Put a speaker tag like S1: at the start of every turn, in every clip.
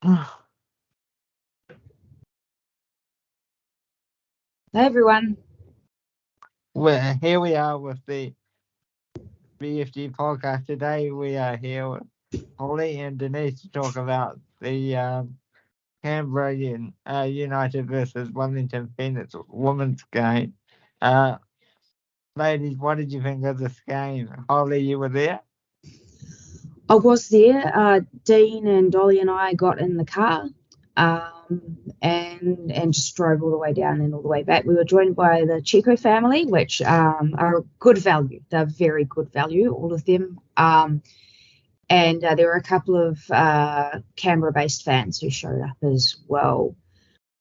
S1: Hey
S2: everyone.
S1: Well, here we are with the BFG podcast. Today we are here with Holly and Denise to talk about the Canberra United versus Wellington Phoenix women's game. Uh, Ladies, what did you think of this game? Holly, you were there?
S2: I was there. Dean and Dolly and I got in the car and just drove all the way down and all the way back. We were joined by the Chico family, which are good value. They're very good value, all of them. And there were a couple of Canberra-based fans who showed up as well.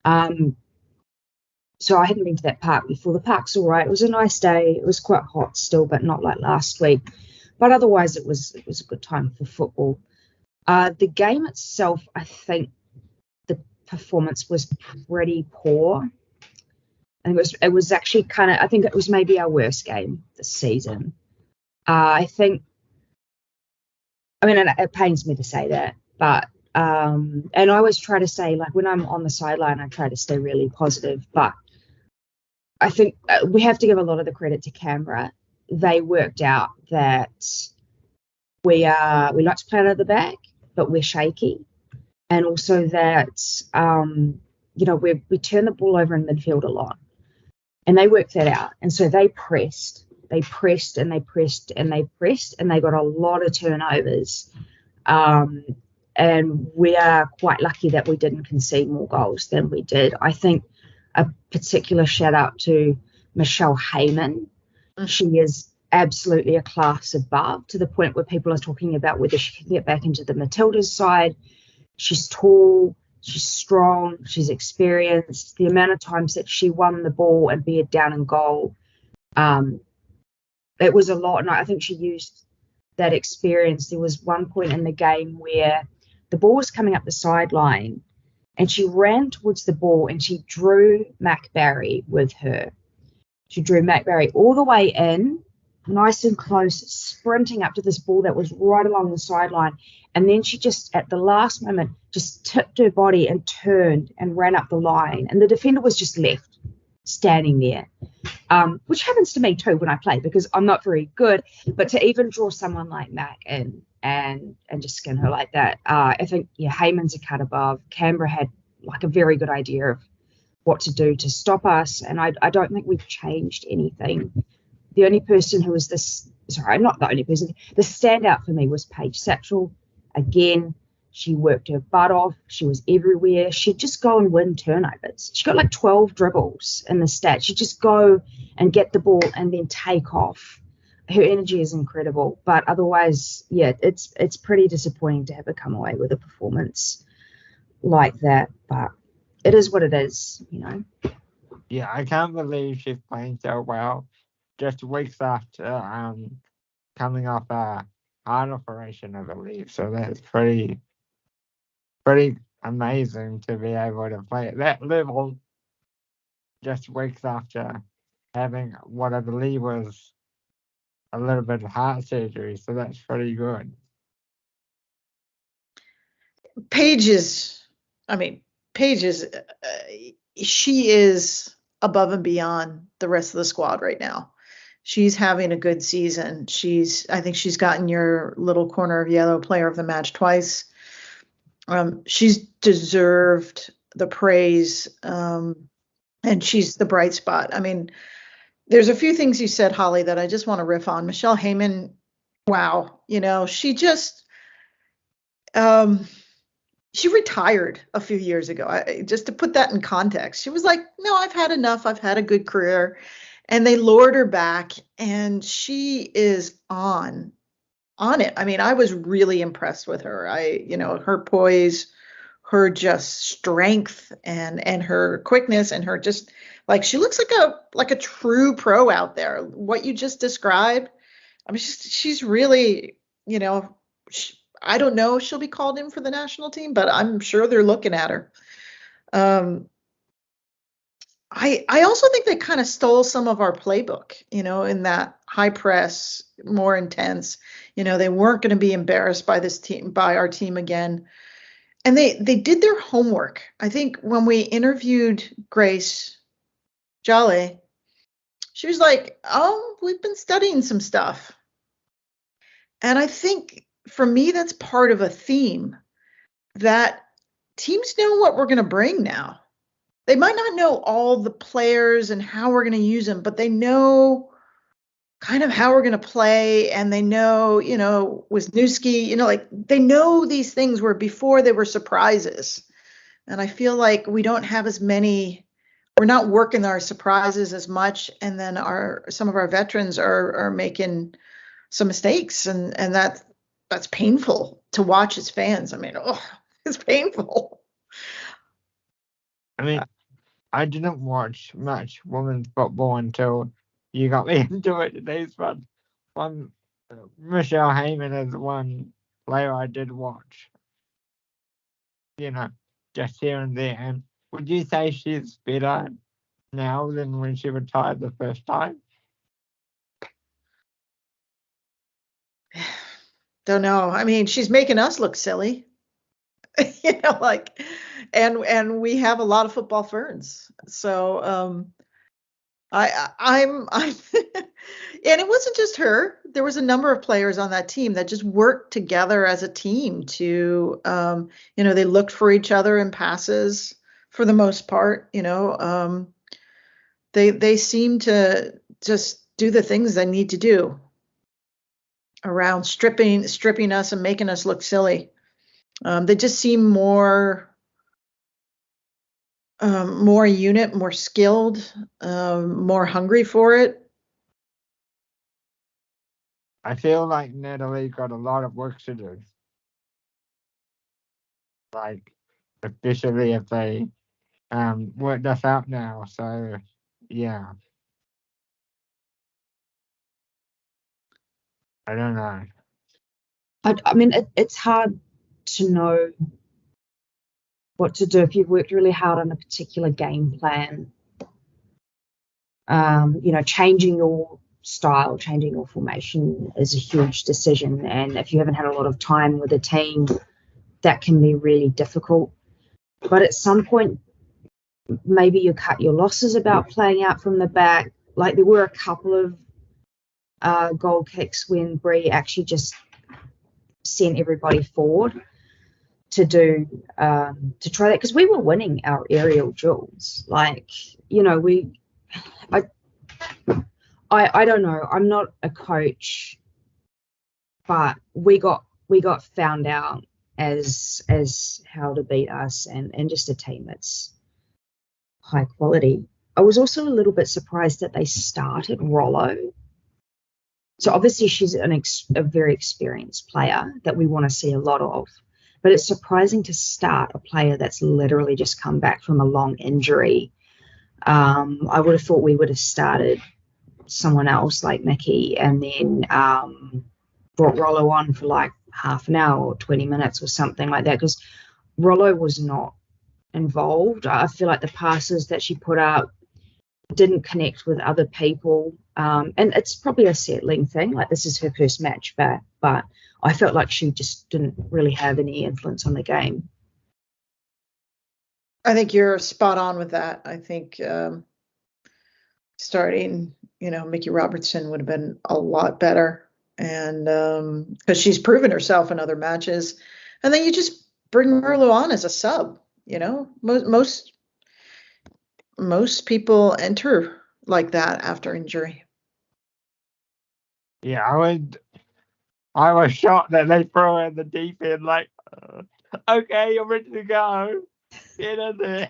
S2: So I hadn't been to that park before. The park's all right. It was a nice day. It was quite hot still, but not like last week. But otherwise, it was a good time for football. The game itself, I think the performance was pretty poor. And it was actually I think it was maybe our worst game this season. It pains me to say that, but and I always try to say, like, when I'm on the sideline, I try to stay really positive, but I think we have to give a lot of the credit to Canberra. They worked out that we like to play out of the back, but we're shaky, and also that we turn the ball over in midfield a lot, and they worked that out. And so they pressed, and they pressed, and they got a lot of turnovers. And we are quite lucky that we didn't concede more goals than we did. I think a particular shout out to Michelle Heyman. She is absolutely a class above, to the point where people are talking about whether she can get back into the Matildas side. She's tall, she's strong, she's experienced. The amount of times that she won the ball and beat down in goal, it was a lot. And I think she used that experience. There was one point in the game where the ball was coming up the sideline, and she ran towards the ball and she drew Mac Barry with her. She drew Mac Barry all the way in, nice and close, sprinting up to this ball that was right along the sideline. And then she just, at the last moment, just tipped her body and turned and ran up the line. And the defender was just left standing there, which happens to me too when I play, because I'm not very good. But to even draw someone like Mac in and just skin her like that, I think, Heyman's a cut above. Canberra had like a very good idea of what to do to stop us, and I don't think we've changed anything. The only person who was not the only person, the standout for me was Paige Satchell. Again, she worked her butt off. She was everywhere. She'd just go and win turnovers. She got like 12 dribbles in the stat. She'd just go and get the ball and then take off. Her energy is incredible. But otherwise, it's pretty disappointing to have her come away with a performance like that. But it is what it is,
S1: Yeah, I can't believe she's playing so well just weeks after coming off a heart operation, I believe. So that's pretty amazing to be able to play at that level just weeks after having what I believe was a little bit of heart surgery. So that's pretty good.
S3: Paige is, she is above and beyond the rest of the squad right now. She's having a good season. I think she's gotten your little corner of yellow player of the match twice. She's deserved the praise, and she's the bright spot. There's a few things you said, Holly, that I just want to riff on. Michelle Heyman, wow, she just she retired a few years ago. Just to put that in context, she was like, no, I've had enough. I've had a good career. And they lured her back, and she is on it. I was really impressed with her. Her poise, her just strength, and her quickness, and her just, like, she looks like a true pro out there. What you just described, she's really, I don't know if she'll be called in for the national team, but I'm sure they're looking at her. I also think they kind of stole some of our playbook, in that high press, more intense. They weren't going to be embarrassed by our team again. and they did their homework. I think when we interviewed Grace Jolly, she was like, "Oh, we've been studying some stuff." And I think for me, that's part of a theme that teams know what we're going to bring now. They might not know all the players and how we're going to use them, but they know kind of how we're going to play. And they know, Wisniewski, like they know these things where before they were surprises. And I feel like we don't have as many, we're not working our surprises as much. And then some of our veterans are making some mistakes. And that's painful to watch as fans. I mean, it's painful.
S1: I mean, I didn't watch much women's football until you got me into it today. But Michelle Heyman is one player I did watch. Just here and there. And would you say she's better now than when she retired the first time?
S3: Don't know. I mean, she's making us look silly. And we have a lot of football ferns. So I'm and it wasn't just her. There was a number of players on that team that just worked together as a team to they looked for each other in passes for the most part. They seem to just do the things they need to do around stripping us and making us look silly. They just seem more unit, more skilled, more hungry for it.
S1: I feel like Natalie got a lot of work to do. Like, officially, if they worked us out now. So, yeah. I don't know.
S2: I mean, it's hard to know what to do if you've worked really hard on a particular game plan. Changing your style, changing your formation is a huge decision. And if you haven't had a lot of time with a team, that can be really difficult. But at some point, maybe you cut your losses about playing out from the back. Like there were a couple of goal kicks when Bree actually just sent everybody forward to try that, because we were winning our aerial duels. Like, I don't know. I'm not a coach, but we got found out as how to beat us and just a team that's high quality. I was also a little bit surprised that they started Rollo. So obviously she's a very experienced player that we want to see a lot of, but it's surprising to start a player that's literally just come back from a long injury. I would have thought we would have started someone else like Mickey and then brought Rollo on for like half an hour or 20 minutes or something like that, because Rollo was not involved. I feel like the passes that she put up didn't connect with other people, and it's probably a settling thing, like this is her first match back, but I felt like she just didn't really have any influence on the game.
S3: I think you're spot on with that. I think starting Mickey Robertson would have been a lot better, and because she's proven herself in other matches, and then you just bring Merlo on as a sub. Most people enter like that after injury.
S1: Yeah, I was shocked that they throw in the deep end, like, okay, you're ready to go. Get in there.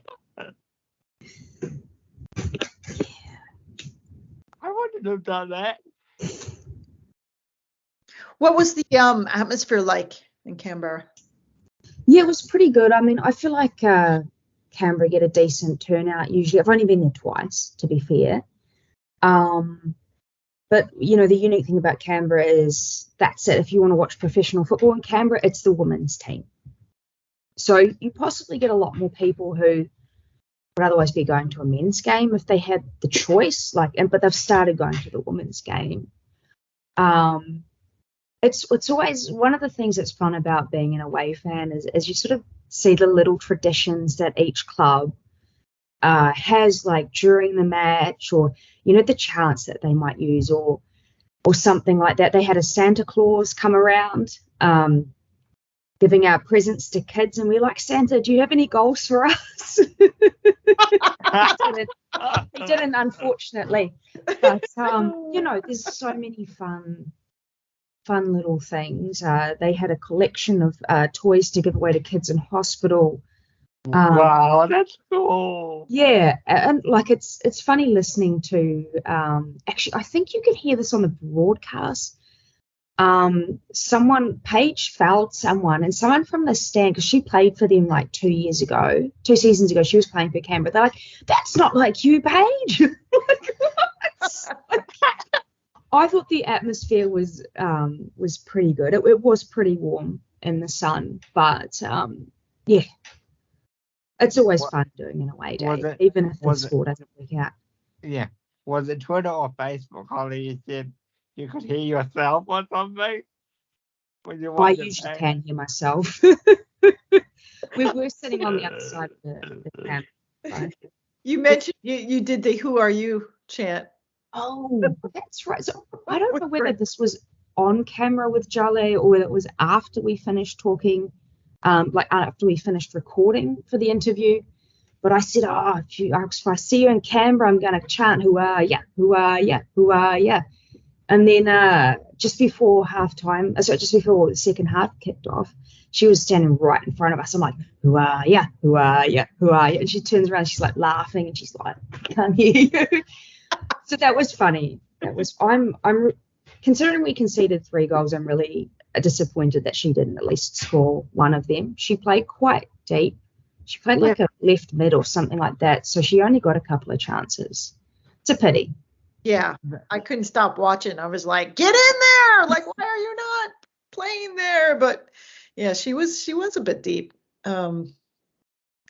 S1: I wouldn't have done that.
S3: What was the atmosphere like in Canberra?
S2: Yeah, it was pretty good. I mean, I feel like Canberra get a decent turnout usually. I've only been there twice, to be fair. But, the unique thing about Canberra is that's it. If you want to watch professional football in Canberra, it's the women's team. So you possibly get a lot more people who would otherwise be going to a men's game if they had the choice. But they've started going to the women's game. And it's always one of the things that's fun about being an away fan is you sort of see the little traditions that each club has, like during the match, or the chants that they might use, or something like that. They had a Santa Claus come around, giving out presents to kids, and we're like, Santa, do you have any goals for us? He didn't, unfortunately. But there's so many fun little things. They had a collection of toys to give away to kids in hospital.
S1: Wow, that's cool.
S2: Yeah, and like it's funny listening to. Actually, I think you could hear this on the broadcast. Paige fouled someone, and someone from the stand, because she played for them like 2 seasons ago, she was playing for Canberra. They're like, that's not like you, Paige. Like, what? I thought the atmosphere was pretty good. It was pretty warm in the sun, but yeah, it's always fun doing an away day, even if the score doesn't work out.
S1: Yeah. Was it Twitter or Facebook, Holly? You said you could hear yourself or something?
S2: I usually can hear myself. We were sitting on the other side of the camp. Right?
S3: You mentioned you did the "Who are you" chant.
S2: Oh, that's right. So I don't know whether this was on camera with Jale or whether it was after we finished talking, like after we finished recording for the interview. But I said, if I see you in Canberra, I'm going to chant, who are ya, who are ya, who are ya. And then just before halftime, just before the second half kicked off, she was standing right in front of us. I'm like, who are ya, who are ya, who are ya? And she turns around, she's like laughing, and she's like, I can't hear you. So that was funny. I'm considering we conceded 3 goals, I'm really disappointed that she didn't at least score one of them. She played quite deep. She played like a left mid or something like that, so she only got a couple of chances. It's a pity.
S3: Yeah, I couldn't stop watching. I was like, get in there! Like, why are you not playing there? But yeah, she was a bit deep. I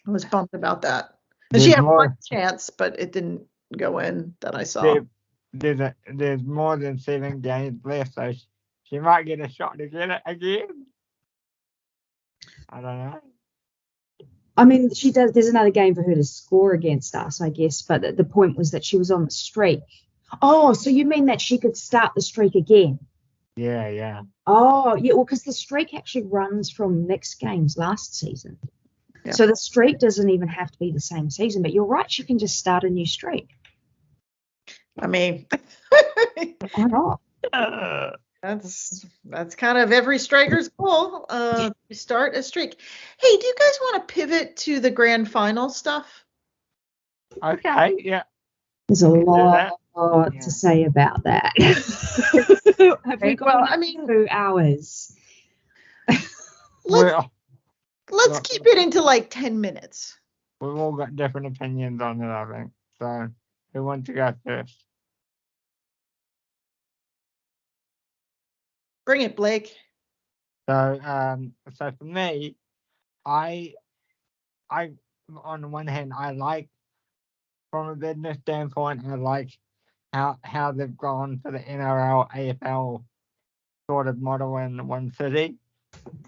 S3: was bummed about that. And she had one chance, but it didn't go in that I saw.
S1: There's more than 7 games left, so she might get a shot to get it again. I don't know.
S2: I mean, she does. There's another game for her to score against us, I guess. But the point was that she was on the streak. Oh, so you mean that she could start the streak again?
S1: Yeah.
S2: Oh, yeah. Well, because the streak actually runs from Nick's games last season. Yeah. So the streak doesn't even have to be the same season. But you're right. She can just start a new streak.
S3: I mean,
S2: why not?
S3: That's kind of every striker's goal. To start a streak. Hey, do you guys want to pivot to the grand final stuff?
S1: Okay, yeah.
S2: There's a lot to say about that. Have we got 2 hours?
S3: Let's keep it into like 10 minutes.
S1: We've all got different opinions on it, I think. So, who wants to go first?
S3: Bring it, Blake.
S1: So for me, I on the one hand, I like, from a business standpoint, I like how they've gone for the NRL APL sort of model in one city.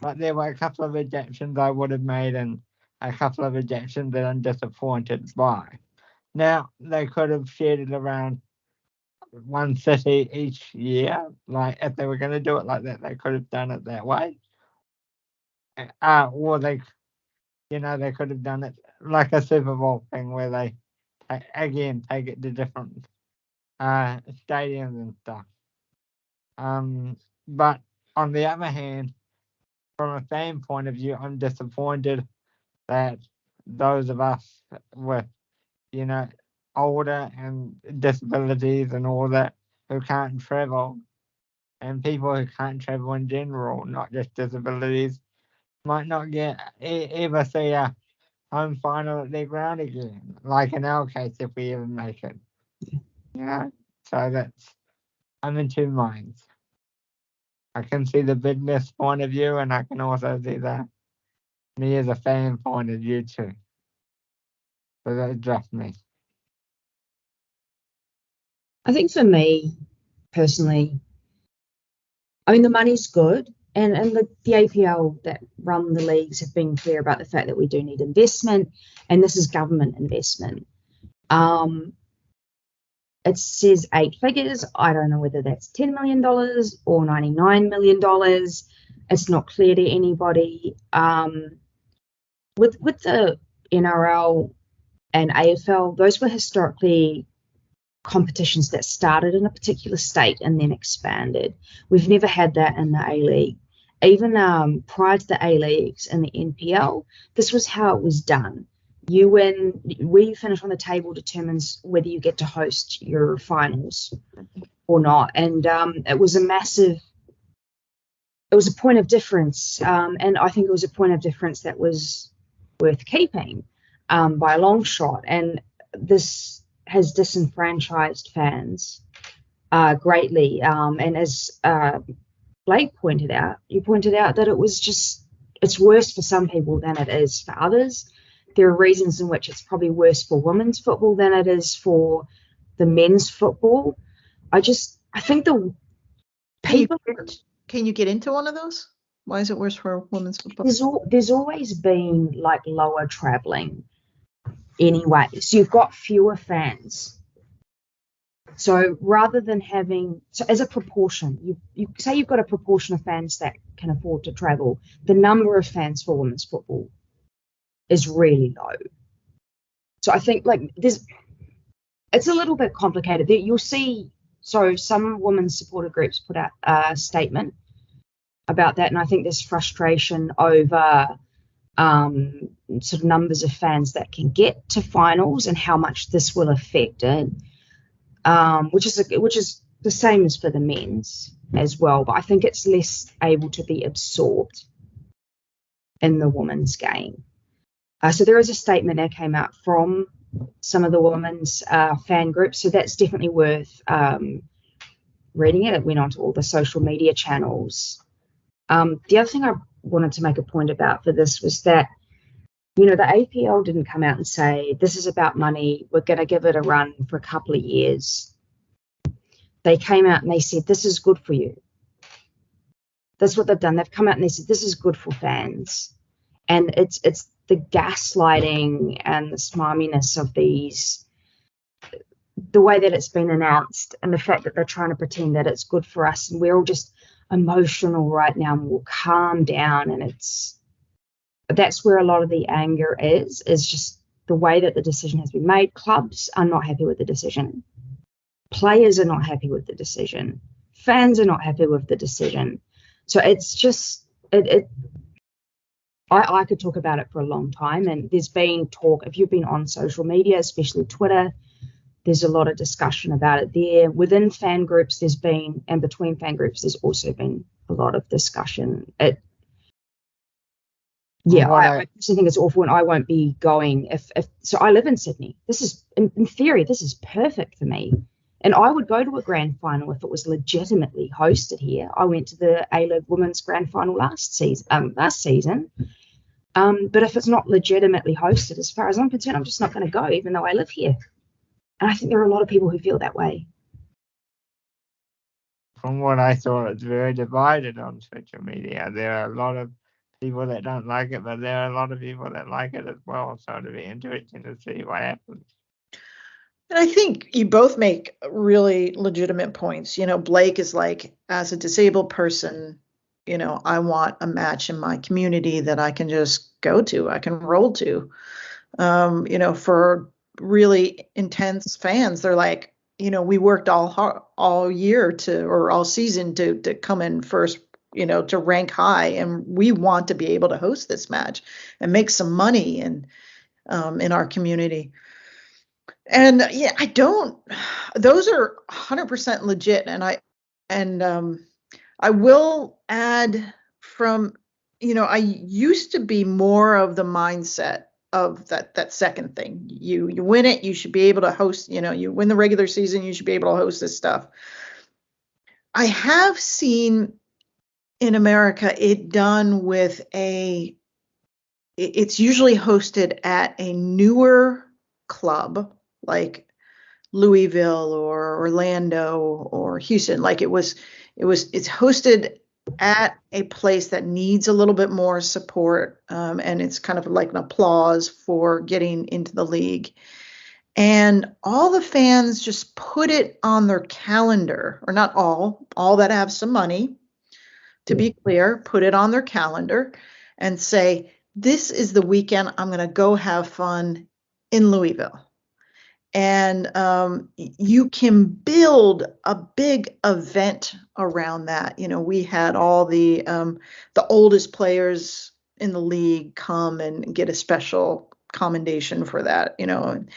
S1: But there were a couple of rejections I would have made, and a couple of rejections that I'm disappointed by. Now, they could have shared it around one city each year. Like, if they were going to do it like that, they could have done it that way. Or they could have done it like a Super Bowl thing where they, again, take it to different stadiums and stuff. But on the other hand, from a fan point of view, I'm disappointed that those of us with, older and disabilities and all that, who can't travel, and people who can't travel in general, not just disabilities, might not get ever see a home final at their ground again, like in our case, if we even make it. So I'm in 2 minds. I can see the business point of view, and I can also see me as a fan point of view too. So that's just me.
S2: I think for me, personally, I mean, the money's good, and the APL that run the leagues have been clear about the fact that we do need investment, and this is government investment. It says 8 figures. I don't know whether that's $10 million or $99 million. It's not clear to anybody. With the NRL and AFL, those were historically competitions that started in a particular state and then expanded. We've never had that in the A-League. Even prior to the A-Leagues and the NPL, this was how it was done. You win, where you finish on the table determines whether you get to host your finals or not. And it was a point of difference. And I think it was a point of difference that was worth keeping by a long shot. And this has disenfranchised fans greatly. And as Blake pointed out, that it's worse for some people than it is for others. There are reasons in which it's probably worse for women's football than it is for the men's football. I think the people.
S3: Can you get into one of those? Why is it worse for women's football?
S2: There's always been like lower traveling anyway, so you've got fewer fans. So rather than as a proportion, you say you've got a proportion of fans that can afford to travel, the number of fans for women's football is really low. So I think it's a little bit complicated. You'll see, so some women's supporter groups put out a statement about that, and I think there's frustration over sort of numbers of fans that can get to finals and how much this will affect it, which is the same as for the men's as well, but I think it's less able to be absorbed in the women's game. So there is a statement that came out from some of the women's fan groups, so that's definitely worth reading it. It went onto all the social media channels. The other thing I wanted to make a point about for this was that, the APL didn't come out and say, this is about money, we're going to give it a run for a couple of years. They came out and they said, this is good for you. That's what they've done. They've come out and they said, this is good for fans. And it's the gaslighting and the smarminess of these, the way that it's been announced and the fact that they're trying to pretend that it's good for us and we're all just emotional right now and we'll calm down, and that's where a lot of the anger is just the way that the decision has been made. Clubs are not happy with the decision. Players are not happy with the decision. Fans are not happy with the decision. So it's just I could talk about it for a long time, and there's been talk, if you've been on social media, especially Twitter, there's a lot of discussion about it there. Within fan groups and between fan groups, there's also been a lot of discussion. I personally think it's awful, and I won't be going so I live in Sydney. This is, in theory, this is perfect for me. And I would go to a grand final if it was legitimately hosted here. I went to the A-League Women's Grand Final last season. But if it's not legitimately hosted, as far as I'm concerned, I'm just not going to go, even though I live here. And I think there are a lot of people who feel that way.
S1: From what I saw, it's very divided on social media. There are a lot of people that don't like it, but there are a lot of people that like it as well. So it'll be interesting to see what happens.
S3: And I think you both make really legitimate points. Blake is like, as a disabled person, I want a match in my community that I can just go to, I can roll to. For really intense fans, they're like, we worked all year or all season to come in first, to rank high, and we want to be able to host this match and make some money in our community. And those are 100% legit. And I will add I used to be more of the mindset of that second thing. You win it, you should be able to host, you win the regular season, you should be able to host this stuff. I have seen in America it done with it's usually hosted at a newer club like Louisville or Orlando or Houston. Like it was It's hosted at a place that needs a little bit more support, and it's kind of like an applause for getting into the league. And all the fans just put it on their calendar, or not all that have some money, to be clear, put it on their calendar and say, this is the weekend I'm going to go have fun in Louisville. And you can build a big event around that. We had all the oldest players in the league come and get a special commendation for that, and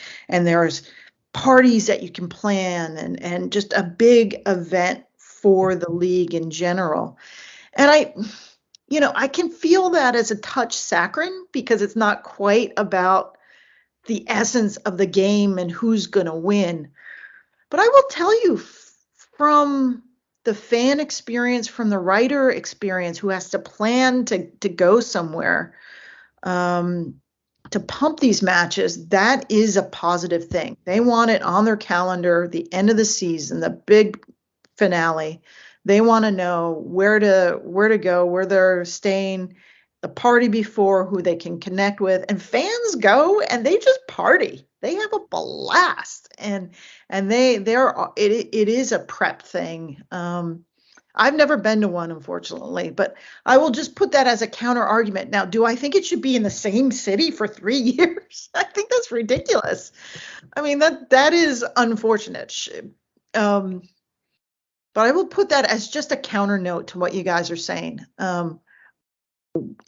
S3: there's parties that you can plan and just a big event for the league in general. And I can feel that as a touch saccharine, because it's not quite about the essence of the game and who's going to win. But I will tell you, from the fan experience, from the writer experience, who has to plan to go somewhere, to pump these matches, that is a positive thing. They want it on their calendar, the end of the season, the big finale. They want to know where to go, where they're staying, the party before, who they can connect with. And fans go and they just party. They have a blast, and it is a prep thing. I've never been to one, unfortunately, but I will just put that as a counter argument. Now, do I think it should be in the same city for 3 years? I think that's ridiculous. I mean, that is unfortunate. But I will put that as just a counter note to what you guys are saying.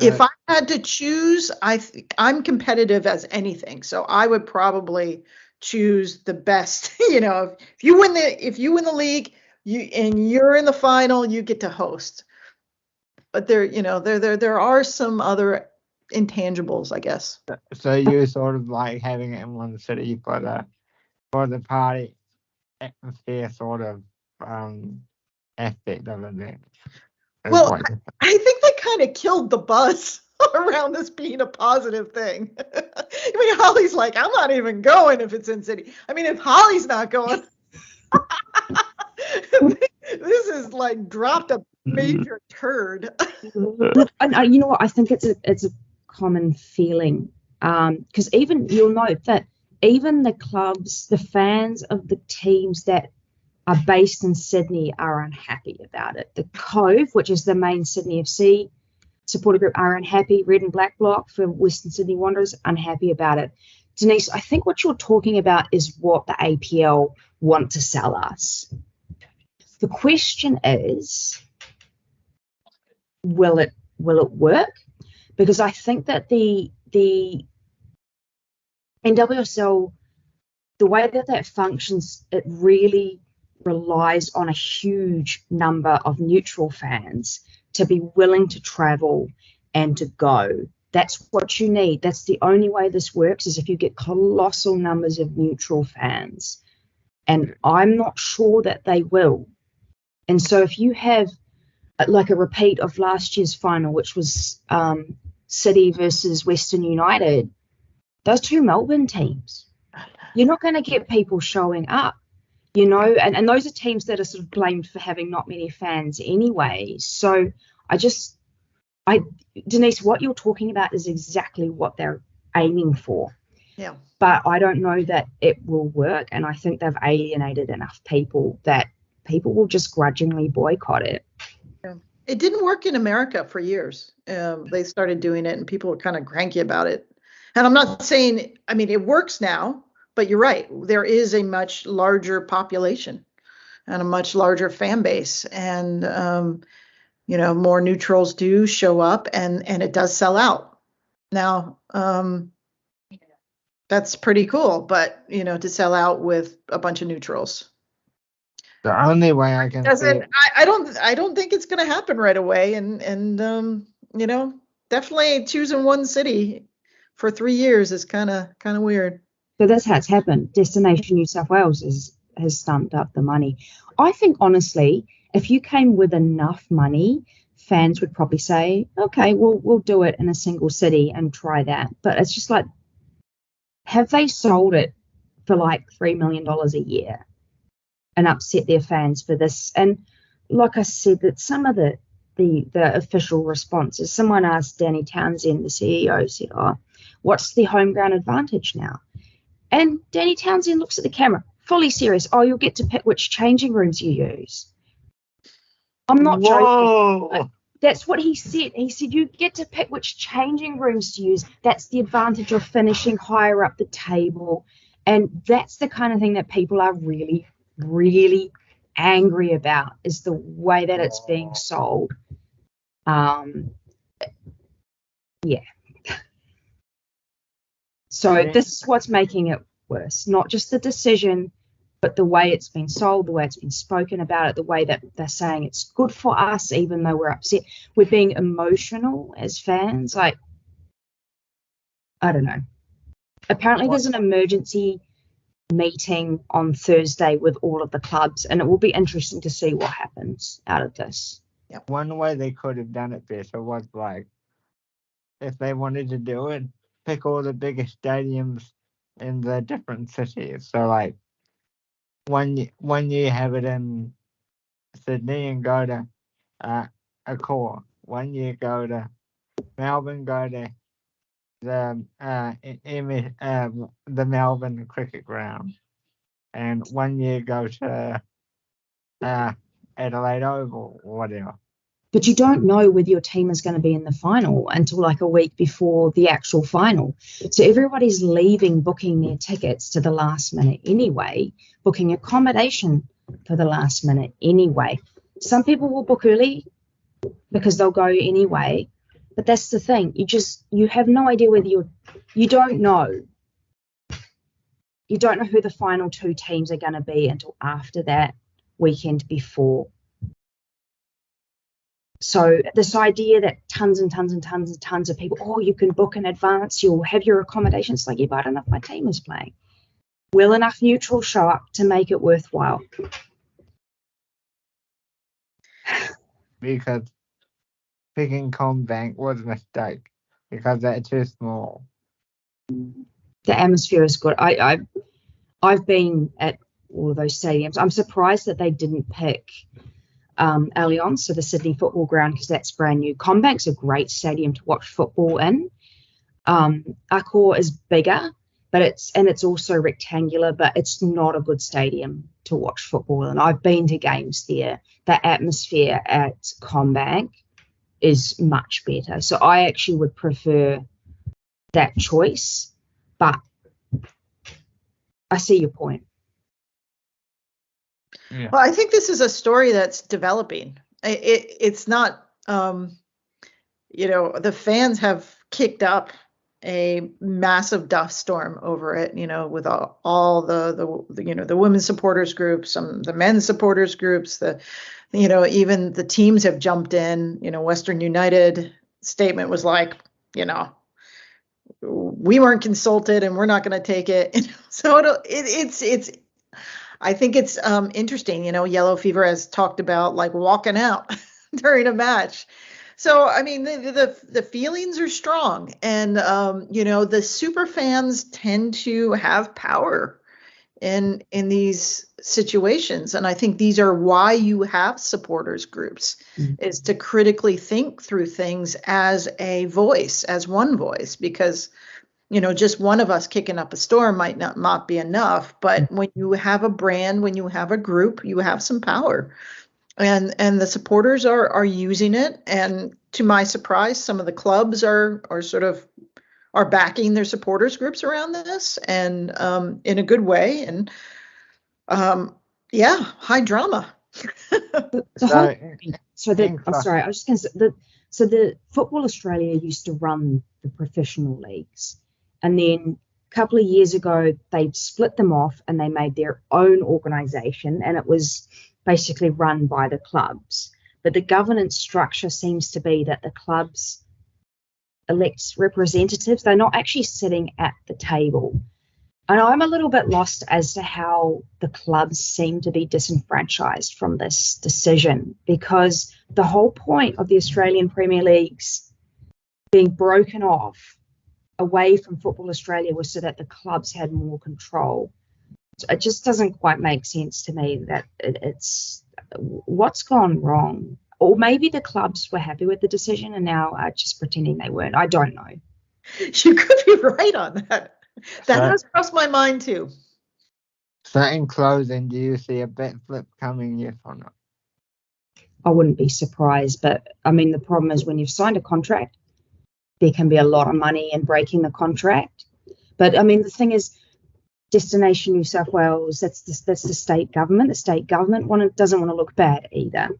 S3: If I had to choose, I'm competitive as anything, so I would probably choose the best. If you win the league, you're in the final, you get to host. But there are some other intangibles, I guess.
S1: So you sort of like having it in one city for the party atmosphere sort of aspect of it.
S3: Well, I think they kind of killed the buzz around this being a positive thing. I mean, Holly's like, I'm not even going if it's in city. I mean, if Holly's not going, this is like dropped a major turd.
S2: And you know what? I think it's a common feeling, because even you'll note that even the clubs, the fans of the teams that are based in Sydney are unhappy about it. The Cove, which is the main Sydney FC supporter group, are unhappy. Red and Black Block for Western Sydney Wanderers, unhappy about it. Denise, I think what you're talking about is what the APL want to sell us. The question is, will it work? Because I think that the NWSL, the way that functions, it really relies on a huge number of neutral fans to be willing to travel and to go. That's what you need. That's the only way this works, is if you get colossal numbers of neutral fans. And I'm not sure that they will. And so if you have like a repeat of last year's final, which was City versus Western United, those two Melbourne teams, you're not going to get people showing up. And those are teams that are sort of blamed for having not many fans anyway. So Denise, what you're talking about is exactly what they're aiming for.
S3: Yeah.
S2: But I don't know that it will work. And I think they've alienated enough people that people will just grudgingly boycott it.
S3: Yeah. It didn't work in America for years. They started doing it and people were kind of cranky about it. And I'm not saying, I mean, it works now. But you're right. There is a much larger population and a much larger fan base, and more neutrals do show up, and it does sell out. Now, that's pretty cool. But to sell out with a bunch of neutrals,
S1: the only way I can see
S3: I don't think it's going to happen right away. And definitely choosing one city for 3 years is kind of weird.
S2: So that's how it's happened. Destination New South Wales has stumped up the money. I think, honestly, if you came with enough money, fans would probably say, okay, we'll do it in a single city and try that. But it's just like, have they sold it for like $3 million a year and upset their fans for this? And like I said, that some of the official responses, someone asked Danny Townsend, the CEO, said, "Oh, what's the home ground advantage now?" And Danny Townsend looks at the camera, fully serious. "Oh, you'll get to pick which changing rooms you use." I'm not joking. That's what he said. He said, "You get to pick which changing rooms to use. That's the advantage of finishing higher up the table." And that's the kind of thing that people are really, really angry about, is the way that it's being sold. Yeah. So this is what's making it worse. Not just the decision, but the way it's been sold, the way it's been spoken about it, the way that they're saying it's good for us, even though we're upset. We're being emotional as fans. Like, I don't know. Apparently there's an emergency meeting on Thursday with all of the clubs, and it will be interesting to see what happens out of this.
S1: Yep. One way they could have done it better was, like, if they wanted to do it, pick all the biggest stadiums in the different cities. So, like, one year have it in Sydney and go to Accor. 1 year go to Melbourne, go to the Melbourne Cricket Ground, and 1 year go to Adelaide Oval or whatever.
S2: But you don't know whether your team is going to be in the final until like a week before the actual final. So everybody's leaving, booking their tickets to the last minute anyway, booking accommodation for the last minute anyway. Some people will book early because they'll go anyway. But that's the thing. You have no idea whether you don't know. You don't know who the final two teams are going to be until after that weekend before. So this idea that tons and tons and tons and tons of people, "Oh, you can book in advance, you'll have your accommodation." It's like, yeah, but I don't know if my team is playing. Will enough neutrals show up to make it worthwhile?
S1: Because picking CommBank was a mistake, because they're too small.
S2: The atmosphere is good. I've been at all of those stadiums. I'm surprised that they didn't pick Allianz, so the Sydney football ground, because that's brand new. CommBank's a great stadium to watch football in. Accor is bigger, but it's also rectangular, but it's not a good stadium to watch football in. I've been to games there. The atmosphere at CommBank is much better. So I actually would prefer that choice, but I see your point.
S1: Yeah.
S3: Well, I think this is a story that's developing. It's not, the fans have kicked up a massive dust storm over it, with all the women's supporters groups, the men's supporters groups, even the teams have jumped in. Western United statement was like, we weren't consulted and we're not going to take it. So it's I think it's interesting. Yellow Fever has talked about like walking out during a match. So I mean, the feelings are strong, and the super fans tend to have power in these situations, and I think these are why you have supporters groups, is to critically think through things as a voice, as one voice, because just one of us kicking up a storm might not be enough. But when you have a brand, when you have a group, you have some power, and the supporters are using it. And to my surprise, some of the clubs are backing their supporters groups around this, and in a good way. And high drama.
S2: So the Football Australia used to run the professional leagues, and then a couple of years ago they split them off and they made their own organisation, and it was basically run by the clubs. But the governance structure seems to be that the clubs elect representatives. They're not actually sitting at the table. And I'm a little bit lost as to how the clubs seem to be disenfranchised from this decision, because the whole point of the Australian Premier Leagues being broken off away from Football Australia was so that the clubs had more control. So it just doesn't quite make sense to me that it's what's gone wrong? Or maybe the clubs were happy with the decision and now are just pretending they weren't. I don't know.
S3: You could be right on that. That
S1: So,
S3: has crossed my mind too.
S1: so in closing, do you see a bet flip coming, yes or no?
S2: I wouldn't be surprised. But I mean, the problem is when you've signed a contract, there can be a lot of money in breaking the contract. But I mean, the thing is, Destination New South Wales, that's the state government. The state government doesn't want to look bad either.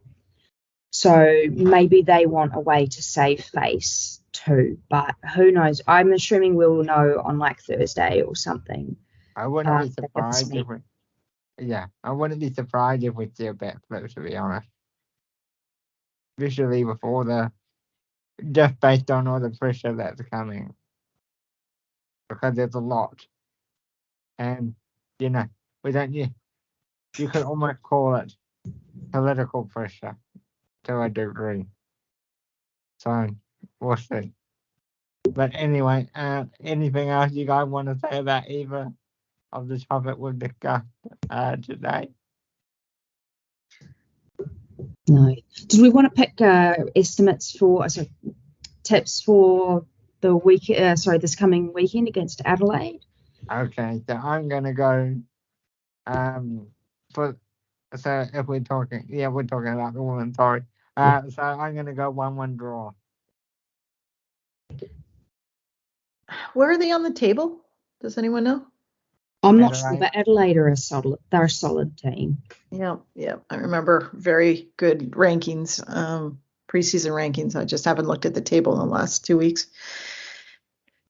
S2: So maybe they want a way to save face too. But who knows? I'm assuming we'll know on like Thursday or something.
S1: I wouldn't be
S2: That's
S1: surprised
S2: me.
S1: if we, yeah, I wouldn't be surprised if we see a bet flip, to be honest. Visually before just based on all the pressure that's coming. Because there's a lot. And, we don't, you could almost call it political pressure to a degree. So, we'll see. But anyway, anything else you guys want to say about either of the topic we've discussed today?
S2: No. Did we want to pick estimates for, tips for the week? This coming weekend against Adelaide?
S1: Okay, so I'm going to go so if we're talking about the women, sorry. So I'm going to go 1-1 draw.
S3: Where are they on the table? Does anyone know?
S2: I'm not sure, but Adelaide are they're a solid team.
S3: Yeah. I remember very good rankings, preseason rankings. I just haven't looked at the table in the last 2 weeks.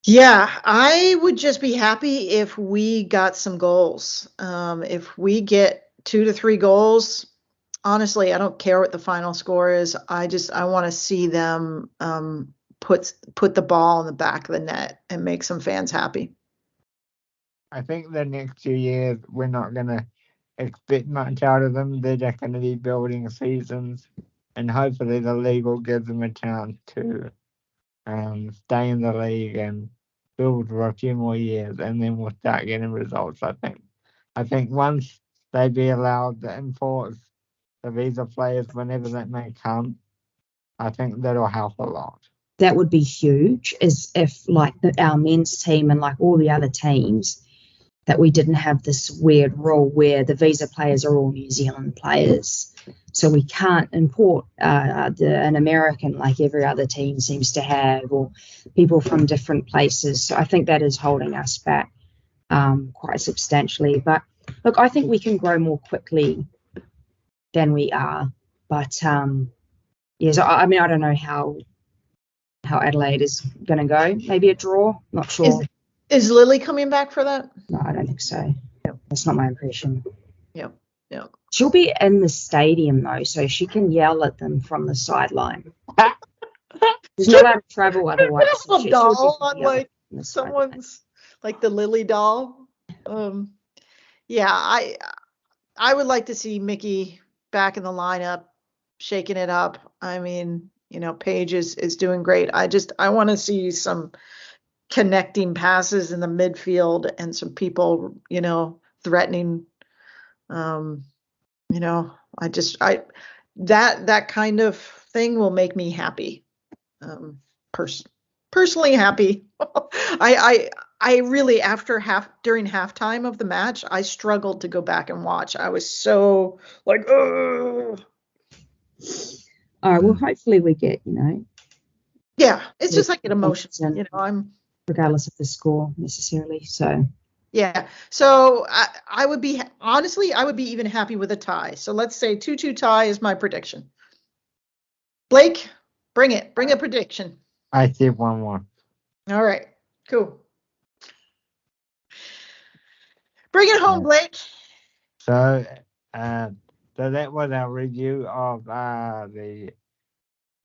S3: Yeah, I would just be happy if we got some goals. If we get 2 to 3 goals, honestly, I don't care what the final score is. I want to see them put the ball in the back of the net and make some fans happy.
S1: I think the next 2 years we're not going to expect much out of them. They're just going to be building seasons, and hopefully the league will give them a chance to stay in the league and build for a few more years, and then we'll start getting results. I think once they be allowed to import the visa players whenever that may come, I think that'll help a lot.
S2: That would be huge, as if like our men's team and like all the other teams, that we didn't have this weird rule where the visa players are all New Zealand players. So we can't import an American like every other team seems to have, or people from different places. So I think that is holding us back quite substantially. But look, I think we can grow more quickly than we are. But yes, I mean, I don't know how Adelaide is going to go. Maybe a draw. Not sure.
S3: Is Lily coming back for that?
S2: No, I don't think so. Yep. That's not my impression.
S3: Yep.
S2: She'll be in the stadium though, so she can yell at them from the sideline. She's not allowed to travel otherwise.
S3: So doll on like someone's like the Lily doll. Yeah, I would like to see Mickey back in the lineup, shaking it up. I mean, Paige is doing great. I want to see some connecting passes in the midfield and some people, threatening. That kind of thing will make me happy. Personally happy. I really, during halftime of the match, I struggled to go back and watch. I was so like, ugh.
S2: All right. Well, hopefully we get,
S3: Yeah, it's just like an emotion.
S2: Regardless of the score necessarily. So.
S3: Yeah. So I would be even happy with a tie. So let's say 2-2 tie is my prediction. Blake, bring it. Bring a prediction.
S1: I see 1-1.
S3: All right. Cool. Bring it home, Blake.
S1: So that was our review of the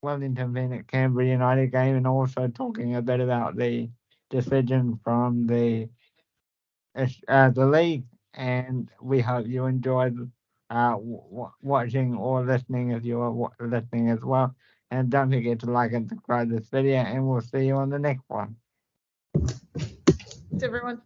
S1: Wellington Phoenix Canberra United game, and also talking a bit about the decision from the league. And we hope you enjoyed watching or listening if you are listening as well. And don't forget to like and subscribe this video, and we'll see you on the next one.
S3: Thanks, everyone.